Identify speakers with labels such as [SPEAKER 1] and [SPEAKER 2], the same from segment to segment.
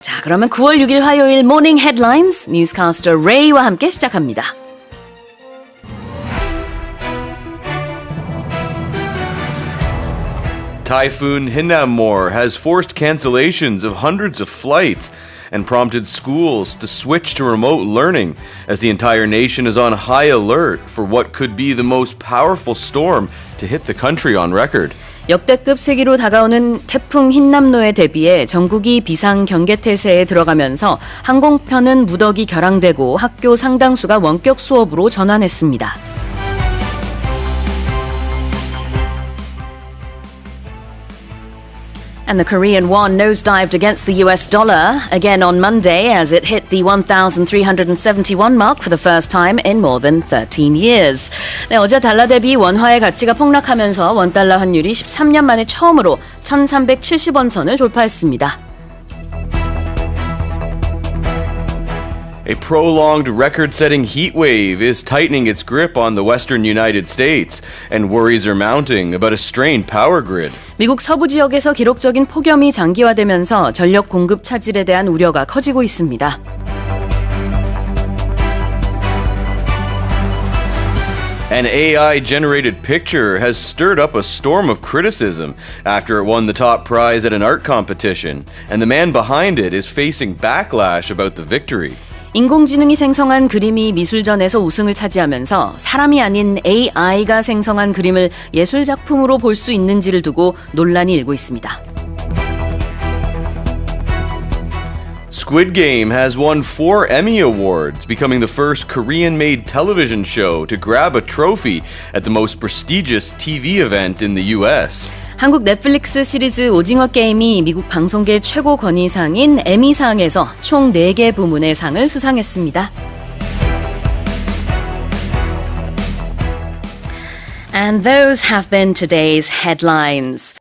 [SPEAKER 1] 자, 그러면 9월 6일 화요일 모닝 헤드라인스 뉴스캐스터 레이와 함께 시작합니다.
[SPEAKER 2] Typhoon Hinnamnor has forced cancellations of hundreds of flights and prompted schools to switch to remote learning as the entire nation is on high alert for what could be the most powerful storm to hit the country on record.
[SPEAKER 1] 역대급 세기로 다가오는 태풍 흰남노에 대비해 전국이 비상경계태세에 들어가면서 항공편은 무더기 결항되고 학교 상당수가 원격수업으로 전환했습니다. And the Korean won nosedived against the US dollar again on Monday as it hit the 1,371 mark for the first time in more than 13 years. 네, 어제 달러 대비 원화의 가치가 폭락하면서 원달러 환율이 13년 만에 처음으로 1,370원 선을 돌파했습니다.
[SPEAKER 2] A prolonged record-setting heat wave is tightening its grip on the western United States, and worries are mounting about a strained power grid.
[SPEAKER 1] 미국 서부 지역에서 기록적인 폭염이 장기화되면서 전력 공급 차질에 대한 우려가 커지고 있습니다.
[SPEAKER 2] An AI-generated picture has stirred up a storm of criticism after it won the top prize at an art competition, and the man behind it is facing backlash about the victory.
[SPEAKER 1] 인공지능이 생성한 그림이 미술전에서 우승을 차지하면서 사람이 아닌 AI가 생성한 그림을 예술작품으로 볼 수 있는지를 두고 논란이 일고 있습니다.
[SPEAKER 2] Squid Game has won 4 Emmy Awards, becoming the first Korean-made television show to grab a trophy at the most prestigious TV event in the U.S.
[SPEAKER 1] 한국 넷플릭스 시리즈 오징어 게임이 미국 방송계 최고 권위상인 에미상에서 총 4개 부문의 상을 수상했습니다. And those have been today's headlines.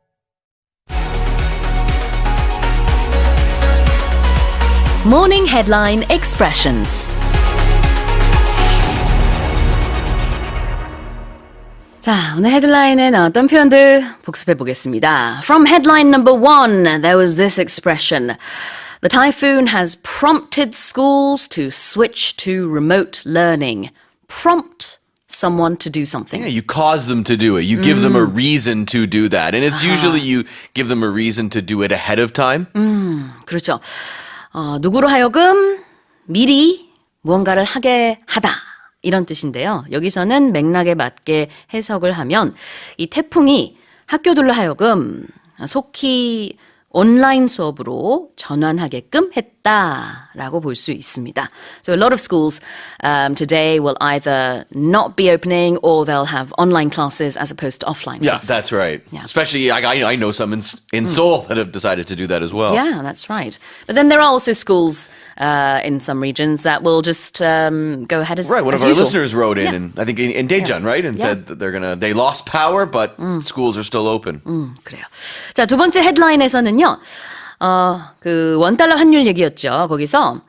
[SPEAKER 1] Morning Headline Expressions. 자, 오늘 헤드라인에 나왔던 표현들 복습해 보겠습니다. From headline number 1, there was this expression. The typhoon has prompted schools to switch to remote learning. Prompt someone to do something.
[SPEAKER 2] Yeah, you cause them to do it. You give them a reason to do that. And it's usually you give them a reason to do it ahead of time.
[SPEAKER 1] 그렇죠. 누구로 하여금 미리 무언가를 하게 하다. 이런 뜻인데요. 여기서는 맥락에 맞게 해석을 하면 이 태풍이 학교들로 하여금 속히 온라인 수업으로 전환하게끔 했다라고 볼 수 있습니다. So a lot of schools today will either not be opening or they'll have online classes as opposed to offline
[SPEAKER 2] Yeah,
[SPEAKER 1] classes.
[SPEAKER 2] that's right.
[SPEAKER 1] Yeah.
[SPEAKER 2] Especially, I know some in Seoul that have decided to do that as well.
[SPEAKER 1] Yeah, that's right. But then there are also schools in some regions that will just go ahead as
[SPEAKER 2] Right, one
[SPEAKER 1] as
[SPEAKER 2] of our
[SPEAKER 1] usual.
[SPEAKER 2] listeners wrote in, and I think in Daejeon, right? And said that they lost power, but schools are still open.
[SPEAKER 1] 그래요. 자, 두 번째 헤드라인에서는요. 그 원달러 환율 얘기였죠. 거기서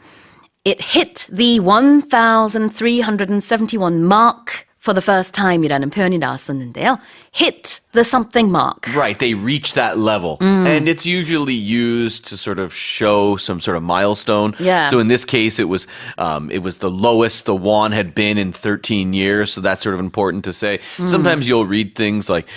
[SPEAKER 1] It hit the 1,371 mark for the first time이라는 표현이 나왔었는데요. Hit the something mark.
[SPEAKER 2] Right, they reach that level. And it's usually used to sort of show some sort of milestone.
[SPEAKER 1] Yeah.
[SPEAKER 2] So in this case, it was the lowest the won had been in 13 years. So that's sort of important to say. Sometimes you'll read things like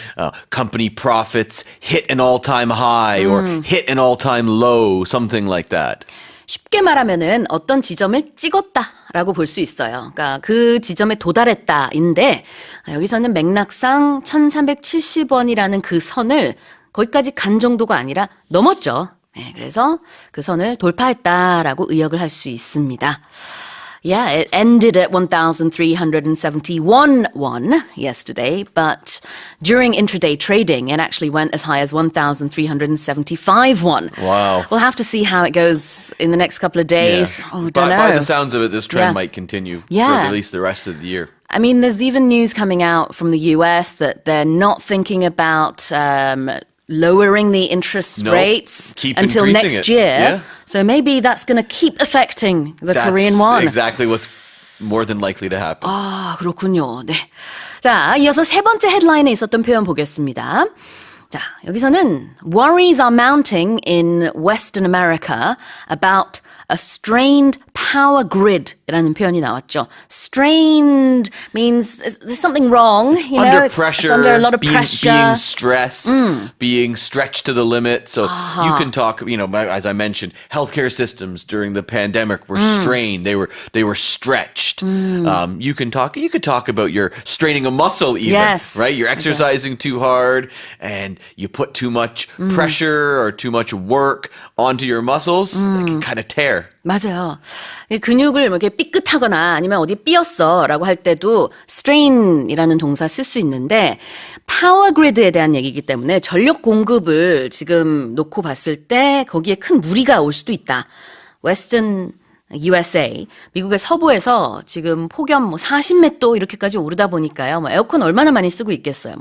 [SPEAKER 2] company profits hit an all-time high or hit an all-time low, something like that.
[SPEAKER 1] 쉽게 말하면은 어떤 지점을 찍었다라고 볼 수 있어요. 그러니까 그 지점에 도달했다인데 여기서는 맥락상 1,370원이라는 그 선을 거기까지 간 정도가 아니라 넘었죠. 네, 그래서 그 선을 돌파했다라고 의역을 할 수 있습니다. Yeah, it ended at 1,371 won yesterday, but during intraday trading, it actually went as high as 1,375 won.
[SPEAKER 2] Wow.
[SPEAKER 1] We'll have to see how it goes in the next couple of days.
[SPEAKER 2] Yeah.
[SPEAKER 1] Oh, don't know.
[SPEAKER 2] By the sounds of it, this trend
[SPEAKER 1] Yeah.
[SPEAKER 2] might continue for
[SPEAKER 1] Yeah.
[SPEAKER 2] at least the rest of the year.
[SPEAKER 1] I mean, there's even news coming out from the US that they're not thinking about lowering the interest rates
[SPEAKER 2] keep
[SPEAKER 1] until
[SPEAKER 2] increasing
[SPEAKER 1] next
[SPEAKER 2] it.
[SPEAKER 1] year.
[SPEAKER 2] Yeah.
[SPEAKER 1] So maybe that's going to keep affecting the Korean won.
[SPEAKER 2] That's exactly what's more than likely to happen.
[SPEAKER 1] 아, 그렇군요. 네. 자, 이어서 세 번째 헤드라인에 있었던 표현 보겠습니다. 자, 여기서는 worries are mounting in Western America about a strained power grid라는 표현이 나왔죠. Strained means there's something wrong. You know,
[SPEAKER 2] Under
[SPEAKER 1] it's
[SPEAKER 2] pressure,
[SPEAKER 1] under a lot of pressure.
[SPEAKER 2] being stressed, being stretched to the limit. So you can talk, as I mentioned, healthcare systems during the pandemic were strained. They were stretched. You could talk about your straining a muscle even,
[SPEAKER 1] yes,
[SPEAKER 2] right? You're exercising too hard and you put too much pressure or too much work onto your muscles. It can kind of tear.
[SPEAKER 1] 맞아요. 근육을 이렇게 삐끗하거나 아니면 어디 삐었어 라고 할 때도 strain이라는 동사 쓸 수 있는데 파워 그리드에 대한 얘기이기 때문에 전력 공급을 지금 놓고 봤을 때 거기에 큰 무리가 올 수도 있다. Western USA, 미국의 서부에서 지금 폭염 40몇 도 이렇게까지 오르다 보니까요. 에어컨 얼마나 많이 쓰고 있겠어요.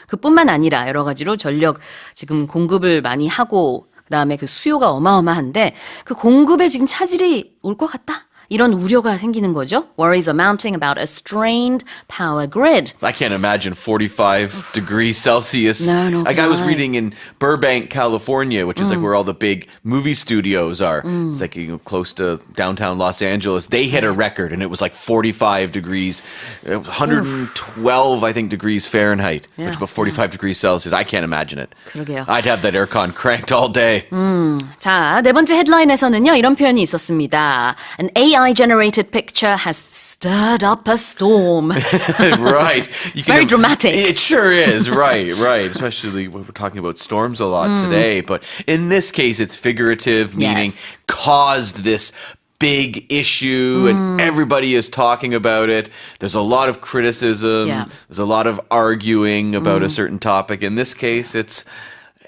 [SPEAKER 1] 그뿐만 아니라 여러 가지로 전력 지금 공급을 많이 하고 그다음에 그 수요가 어마어마한데 그 공급에 지금 차질이 올 것 같다. 이런 우려가 생기는 거죠. Worries are mounting about a strained power grid.
[SPEAKER 2] I can't imagine 45 degrees Celsius.
[SPEAKER 1] No,
[SPEAKER 2] like I was reading in Burbank, California, which is like where all the big movie studios are. It's like close to downtown Los Angeles. They hit a record and it was like 45 degrees, 112 I think degrees Fahrenheit, which is about 45 degrees Celsius. I can't imagine it.
[SPEAKER 1] 그러게요.
[SPEAKER 2] I'd have that aircon cranked all day.
[SPEAKER 1] 자, 네 번째 헤드라인에서는요. 이런 표현이 있었습니다. An AI-generated picture has stirred up a storm.
[SPEAKER 2] Right.
[SPEAKER 1] It's very dramatic.
[SPEAKER 2] It sure is. Right. Especially when we're talking about storms a lot today. But in this case, it's figurative, meaning
[SPEAKER 1] Yes.
[SPEAKER 2] caused this big issue and everybody is talking about it. There's a lot of criticism.
[SPEAKER 1] Yeah.
[SPEAKER 2] There's a lot of arguing about a certain topic. In this case, it's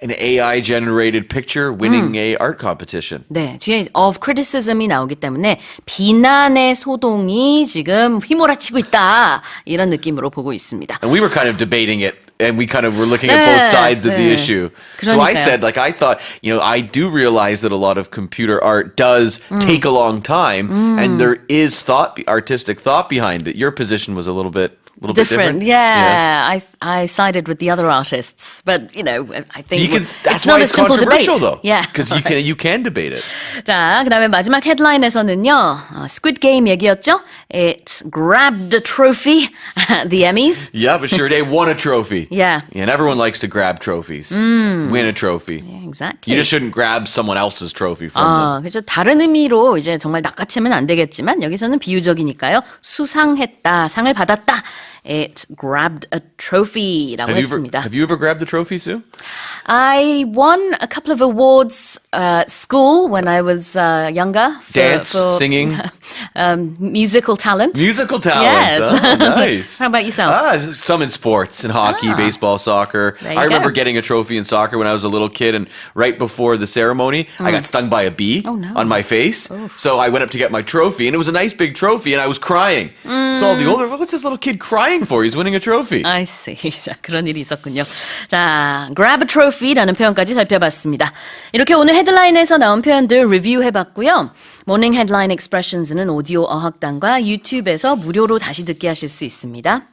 [SPEAKER 2] an AI-generated picture winning a art competition.
[SPEAKER 1] 네, 뒤에 of criticism이 나오기 때문에 비난의 소동이 지금 휘몰아치고 있다. 이런 느낌으로 보고 있습니다.
[SPEAKER 2] And we were kind of debating it. And we kind of were looking at both sides of the issue. So I said, I thought, I do realize that a lot of computer art does take a long time, and there is artistic thought behind it. Your position was a little bit different.
[SPEAKER 1] Yeah. I sided with the other artists, but I think
[SPEAKER 2] That's
[SPEAKER 1] it's
[SPEAKER 2] why
[SPEAKER 1] not a
[SPEAKER 2] it's
[SPEAKER 1] simple debate.
[SPEAKER 2] controversial, though.
[SPEAKER 1] Yeah,
[SPEAKER 2] because you can debate it.
[SPEAKER 1] 자, 그다음에 마지막 헤드라인에서는요, Squid Game 얘기였죠. It grabbed a trophy at the Emmys.
[SPEAKER 2] Yeah, but sure, they won a trophy.
[SPEAKER 1] Yeah.
[SPEAKER 2] And everyone likes to grab trophies, win a trophy.
[SPEAKER 1] Yeah, exactly.
[SPEAKER 2] You just shouldn't grab someone else's trophy from them.
[SPEAKER 1] 그렇죠. 다른 의미로 이제 정말 낚아채면 안 되겠지만 여기서는 비유적이니까요. 수상했다, 상을 받았다. It grabbed a trophy라고 했습니다.
[SPEAKER 2] Have you ever grabbed the trophy, Sue?
[SPEAKER 1] I won a couple of awards at school when I was younger.
[SPEAKER 2] Dance, singing?
[SPEAKER 1] Musical talent.
[SPEAKER 2] Musical talent.
[SPEAKER 1] Yes.
[SPEAKER 2] Oh, nice.
[SPEAKER 1] How about yourself?
[SPEAKER 2] Some in sports, in hockey, baseball, soccer.
[SPEAKER 1] There you
[SPEAKER 2] I remember
[SPEAKER 1] go.
[SPEAKER 2] getting a trophy in soccer when I was a little kid, and right before the ceremony, I got stung by a bee on my face. So I went up to get my trophy, and it was a nice big trophy, and I was crying. So all the older, what's this little kid crying for? He's winning a trophy.
[SPEAKER 1] I see. 자, 그런 일이 있었군요. 자, grab a trophy라는 표현까지 살펴봤습니다. 이렇게 오늘 헤드라인에서 나온 표현들 리뷰해봤고요. 모닝 헤드라인 expressions는 오디오 어학당과 유튜브에서 무료로 다시 듣게 하실 수 있습니다.